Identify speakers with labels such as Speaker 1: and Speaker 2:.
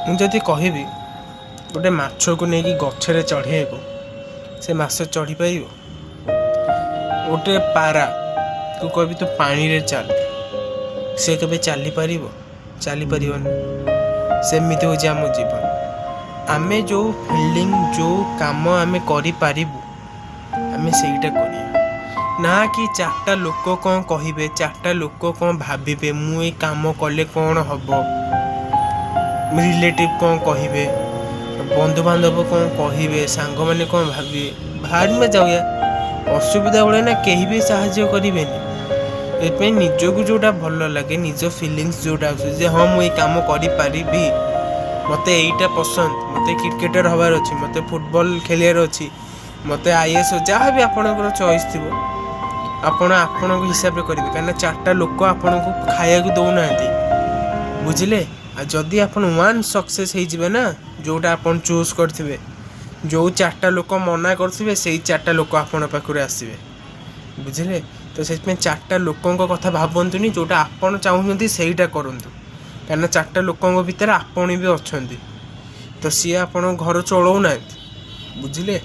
Speaker 1: ମୁଁ ଯଦି କହିବି ଗୋଟେ ମାଛକୁ ନେଇକି ଗଛରେ ଚଢ଼େଇବାକୁ, ସେ ମାଛ ଚଢ଼ିପାରିବ? ଗୋଟେ ପାରାକୁ କହିବି ତୁ ପାଣିରେ ଚାଲ, ସେ କେବେ ଚାଲିପାରିବ? ଚାଲିପାରିବନି। ସେମିତି ହେଉଛି ଆମ ଜୀବନ। ଆମେ ଯେଉଁ ଫିଲ୍ଡିଂ, ଯେଉଁ କାମ ଆମେ କରିପାରିବୁ, ଆମେ ସେଇଟା କରିବା। ନା କି ଚାରିଟା ଲୋକ କ'ଣ କହିବେ, ଚାରିଟା ଲୋକ କ'ଣ ଭାବିବେ, ମୁଁ ଏଇ କାମ କଲେ କ'ଣ ହବ, ରିଲେଟିଭ୍ କ'ଣ କହିବେ, ବନ୍ଧୁବାନ୍ଧବ କ'ଣ କହିବେ, ସାଙ୍ଗମାନେ କ'ଣ ଭାବିବେ, ବାହାରିବା ଯାଉଆ ଅସୁବିଧା ବେଳେ ନା କେହି ବି ସାହାଯ୍ୟ କରିବେନି। ଏଥିପାଇଁ ନିଜକୁ ଯେଉଁଟା ଭଲ ଲାଗେ, ନିଜ ଫିଲିଙ୍ଗସ୍ ଯେଉଁଟା ଆସୁଛି ଯେ ହଁ ମୁଁ ଏଇ କାମ କରିପାରିବି, ମୋତେ ଏଇଟା ପସନ୍ଦ, ମୋତେ କ୍ରିକେଟର ହେବାର ଅଛି, ମୋତେ ଫୁଟବଲ ଖେଳିବାର ଅଛି, ମୋତେ IAS, ଯାହା ବି ଆପଣଙ୍କର ଚଏସ୍ ଥିବ ଆପଣ ଆପଣଙ୍କ ହିସାବରେ କରିବେ। କାହିଁକିନା ଚାରିଟା ଲୋକ ଆପଣଙ୍କୁ ଖାଇବାକୁ ଦେଉନାହାନ୍ତି, ବୁଝିଲେ? ଆଉ ଯଦି ଆପଣ ୱାନ୍ ସକ୍ସେସ୍ ହେଇଯିବେ ନା, ଯେଉଁଟା ଆପଣ ଚୁଜ୍ କରିଥିବେ, ଯେଉଁ ଚାରିଟା ଲୋକ ମନା କରୁଥିବେ ସେଇ ଚାରିଟା ଲୋକ ଆପଣଙ୍କ ପାଖରେ ଆସିବେ, ବୁଝିଲେ? ତ ସେଥିପାଇଁ ଚାରିଟା ଲୋକଙ୍କ କଥା ଭାବନ୍ତୁନି, ଯେଉଁଟା ଆପଣ ଚାହୁଁଛନ୍ତି ସେଇଟା କରନ୍ତୁ। କାହିଁକିନା ଚାରିଟା ଲୋକଙ୍କ ଭିତରେ ଆପଣ ବି ଅଛନ୍ତି, ତ ସିଏ ଆପଣଙ୍କ ଘର ଚଳଉନାହାନ୍ତି, ବୁଝିଲେ?